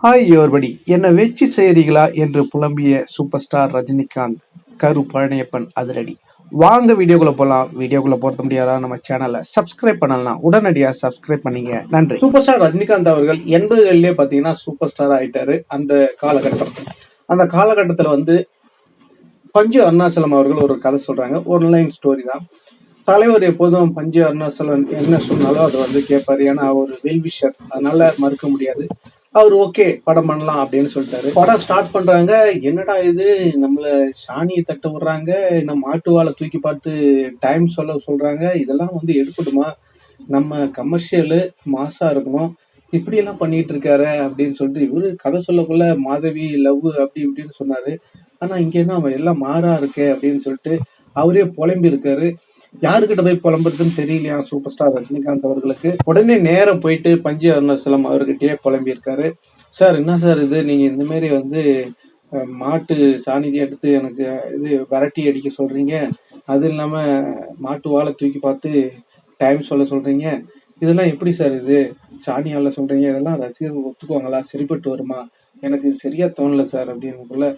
Hi யோர்படி என்னை வெச்சு செய்கிறீங்களா என்று புலம்பிய சூப்பர் ஸ்டார் ரஜினிகாந்த் கரு பழனியப்பன் அதிரடி. வாங்க வீடியோக்குள்ள போகலாம். வீடியோக்குள்ள போறது முடியாதா? நம்ம சேனலை சப்ஸ்கிரைப் பண்ணலாம், உடனடியாக சப்ஸ்கிரைப் பண்ணீங்க, நன்றி. சூப்பர் ஸ்டார் ரஜினிகாந்த் அவர்கள் 80களிலே பார்த்தீங்கன்னா சூப்பர் ஸ்டார் ஆயிட்டாரு. அந்த காலகட்டத்தில் வந்து பஞ்சு அருணாச்சலம் அவர்கள் ஒரு கதை சொல்றாங்க. ஆன்லைன் ஸ்டோரி தான். தலைவர் எப்போதும் பஞ்சு அருணாச்சலம் என்ன சொன்னாலும் அதை வந்து கேட்பாரு. ஏன்னா அவர் வெல்விஷர், அதனால மறுக்க முடியாது. அவர் ஓகே படம் பண்ணலாம் அப்படின்னு சொல்லிட்டாரு. படம் ஸ்டார்ட் பண்றாங்க. என்னடா இது, நம்மள சாணியை தட்ட விடுறாங்க, நம்ம மாட்டு வாழை தூக்கி பார்த்து டைம் சொல்றாங்க. இதெல்லாம் வந்து எடுக்கணுமா? நம்ம கமர்ஷியலு மாசா இருக்கணும், இப்படி எல்லாம் பண்ணிட்டு இருக்காரு அப்படின்னு சொல்லிட்டு இவரு கதை சொல்லக்குள்ள மாதவி லவ் அப்படி இப்படின்னு சொன்னாரு. ஆனா இங்க என்ன அவன் எல்லாம் மாறா இருக்கு அப்படின்னு சொல்லிட்டு அவரே புலம்பி இருக்காரு. யாருக்கிட்ட போய் புலம்புறதுன்னு தெரியலையா சூப்பர் ஸ்டார் ரஜினிகாந்த் அவர்களுக்கு. உடனே நேரம் போயிட்டு பஞ்சு அருணாச்சலம் அவர்கிட்டயே புலம்பி இருக்காரு. சார் என்ன சார் இது, நீங்க இந்த மாதிரி வந்து மாட்டு சாணியை எடுத்து எனக்கு இது விரட்டி அடிக்க சொல்றீங்க, அது இல்லாம மாட்டு வாழை தூக்கி பார்த்து டைம் சொல்றீங்க, இதெல்லாம் எப்படி சார் இது சாணியால சொல்றீங்க, இதெல்லாம் ரசிகர்கள் ஒத்துக்குவாங்களா, சரிப்பட்டு வருமா, எனக்கு சரியா தோணல சார் அப்படின்னு.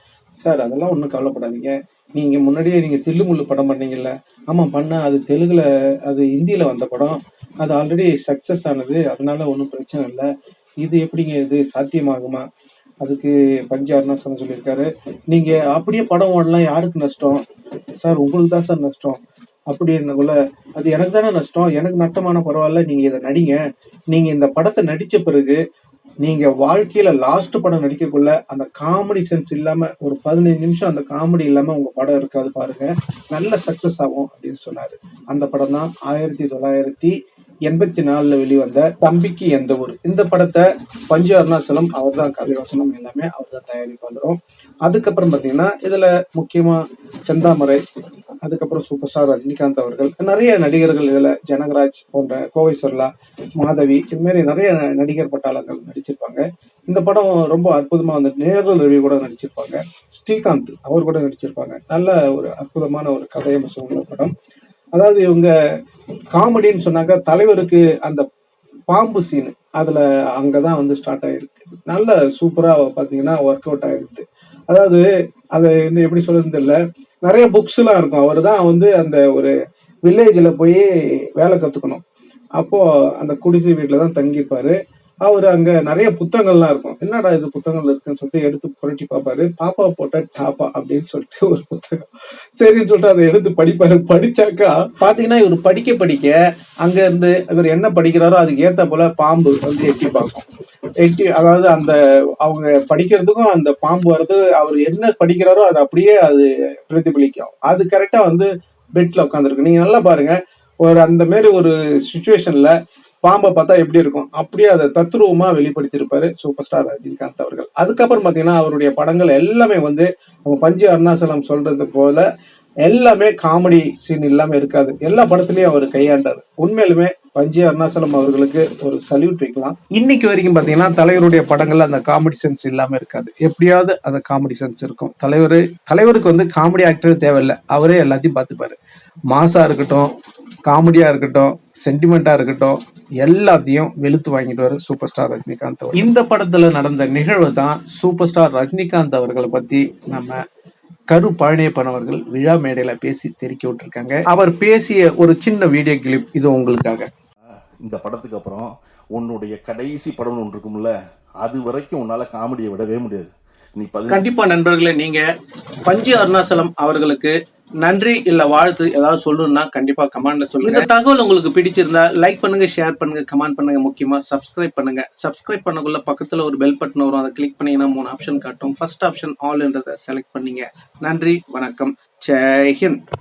சார் அதெல்லாம் ஒன்றும் கவலைப்படாதீங்க, நீங்க முன்னாடியே நீங்க தில்லுமுள்ளு படம் பண்ணீங்கல்ல, ஆமா பண்ண, அது தெலுங்குல அது ஹிந்தியில வந்த படம், அது ஆல்ரெடி சக்சஸ் ஆனது, அதனால ஒன்றும் பிரச்சனை இல்லை. இது எப்படிங்க இது சாத்தியமாகுமா? அதுக்கு பஞ்சு அருணாச்சலம் சொல்லியிருக்காரு, நீங்க அப்படியே படம் ஓடலாம், யாருக்கு நஷ்டம் சார்? உங்களுக்கு தான் சார் நஷ்டம். அப்படி என்னக்குள்ள அது எனக்கு தானே நஷ்டம், எனக்கு நட்டமான பரவாயில்ல, நீங்க இதை நடிங்க. நீங்க இந்த படத்தை நடிச்ச பிறகு நீங்க வாழ்க்கையில லாஸ்ட் படம் நடிக்கக்குள்ள அந்த காமெடி சென்ஸ் இல்லாம ஒரு 15 நிமிஷம் அந்த காமெடி இல்லாம உங்க படம் இருக்காது பாருங்க, நல்ல சக்சஸ் ஆகும் அப்படின்னு சொன்னாரு. அந்த படம் தான் 1984 வெளிவந்த தம்பிக்கு எந்த ஊர். இந்த படத்தை பஞ்சு அருணாச்சலம் அவர் தான் கதை வசனம் எல்லாமே அவர் தான் தயாரிப்பாளரும். அதுக்கப்புறம் பாத்தீங்கன்னா இதுல முக்கியமா செந்தாமரை, அதுக்கப்புறம் சூப்பர் ஸ்டார் ரஜினிகாந்த் அவர்கள், நிறைய நடிகர்கள் இதுல ஜனகராஜ் போன்ற, கோவை சர்லா, மாதவி, இது மாதிரி நிறைய நடிகர் பட்டாளங்கள் நடிச்சிருப்பாங்க. இந்த படம் ரொம்ப அற்புதமா வந்து நேரல் ரவி கூட நடிச்சிருப்பாங்க, ஸ்ரீகாந்த் அவர் கூட நடிச்சிருப்பாங்க. நல்ல ஒரு அற்புதமான ஒரு கதையம்சம் உள்ள படம். அதாவது இவங்க காமெடின்னு சொன்னாக்க தலைவருக்கு அந்த பாம்பு சீனு அதுல அங்கதான் வந்து ஸ்டார்ட் ஆயிருக்கு. நல்ல சூப்பரா பாத்தீங்கன்னா ஒர்க் அவுட் ஆயிருக்கு. அதாவது அதை இன்னும் எப்படி சொல்றது தெரியல, நிறைய புக்ஸ் எல்லாம் இருக்கும். அவர் தான் வந்து அந்த ஒரு வில்லேஜ்ல போய் வேலை கத்துக்கணும். அப்போ அந்த குடிசை வீட்டுல தான் தங்கியிருப்பாரு. அவரு அங்க நிறைய புத்தகங்கள்லாம் இருக்கும். என்னடா இது புத்தகங்கள் இருக்குன்னு சொல்லிட்டு எடுத்து புரட்டி பார்ப்பாரு. பாப்பா போட்ட டாப்பா அப்படின்னு சொல்லிட்டு ஒரு புத்தகம். சரின்னு சொல்லிட்டு அதை எடுத்து படிப்பாரு. படிச்சாக்கா பாத்தீங்கன்னா இவர் படிக்க அங்க இருந்து இவர் என்ன படிக்கிறாரோ அதுக்கு ஏத்த போல பாம்பு வந்து எட்டி பார்க்கும். அதாவது அந்த அவங்க படிக்கிறதுக்கும் அந்த பாம்பு வர்றது, அவர் என்ன படிக்கிறாரோ அது அப்படியே அது பிரதிபலிக்கும். அது கரெக்டா வந்து பெட்ல உட்காந்துருக்கு. நீங்க நல்லா பாருங்க, ஒரு அந்த மாதிரி ஒரு சுச்சுவேஷன்ல பாம்பை பார்த்தா எப்படி இருக்கும், அப்படியே அதை தத்ரூபமா வெளிப்படுத்தியிருப்பாரு சூப்பர் ஸ்டார் ரஜினிகாந்த் அவர்கள். அதுக்கப்புறம் பாத்தீங்கன்னா அவருடைய படங்கள் எல்லாமே வந்து நம்ம பஞ்சு அருணாச்சலம் சொல்றது போல எல்லாமே காமெடி சீன் இல்லாம இருக்காது. எல்லா படத்துலயும் அவர் கையாண்டாரு. உண்மையிலுமே பஞ்சு அருணாச்சலம் அவர்களுக்கு ஒரு சல்யூட் வைக்கலாம். இன்னைக்கு வரைக்கும் பாத்தீங்கன்னா தலைவருடைய படங்கள்ல அந்த காமெடி சென்ஸ் இல்லாம இருக்காது. எப்படியாவது அந்த காமெடி சென்ஸ் இருக்கும். தலைவருக்கு வந்து காமெடி ஆக்டர் தேவையில்லை, அவரே எல்லாத்தையும் பார்த்துப்பாரு. மாசா இருக்கட்டும், காமெடியா இருக்கட்டும், சென்டிமெண்டா இருக்கட்டும், எல்லாத்தையும் வெளுத்து வாங்கிட்டு வர சூப்பர் ஸ்டார் ரஜினிகாந்த். இந்த படத்துல நடந்த நிகழ்வு தான் சூப்பர் ஸ்டார் ரஜினிகாந்த் அவர்களை பத்தி நம்ம கரு பழனியப்பன் அவர்கள் விழா மேடையில பேசி தெரிவிக்க விட்டுருக்காங்க. அவர் பேசிய ஒரு சின்ன வீடியோ கிளிப் இது உங்களுக்காக. இந்த படத்துக்கு அப்புறம் உன்னுடைய கடைசி படம் ஒன்று இருக்கும்ல, அது வரைக்கும் உன்னால காமெடியை விடவே முடியாது. கண்டிப்பா நண்பர்களே, நீங்க பஞ்சு அருணாச்சலம் அவர்களுக்கு நன்றி இல்ல வாழ்த்து ஏதாவது சொல்லணும்னா கண்டிப்பா கமெண்ட்ல சொல்லுங்க. இந்த தகவல் உங்களுக்கு பிடிச்சிருந்தா லைக் பண்ணுங்க, ஷேர் பண்ணுங்க, கமெண்ட் பண்ணுங்க, முக்கியமா சப்ஸ்கிரைப் பண்ணுங்க. சப்ஸ்கிரைப் பண்ணக்குள்ள பக்கத்துல ஒரு பெல் பட்டன் வரும், அதை கிளிக் பண்ணீங்கன்னா 3 ஆப்ஷன் காட்டும். ஃபர்ஸ்ட் ஆப்ஷன் ஆல்ன்றதை செலக்ட் பண்ணீங்க. நன்றி, வணக்கம், ஜெய் ஹிந்த்.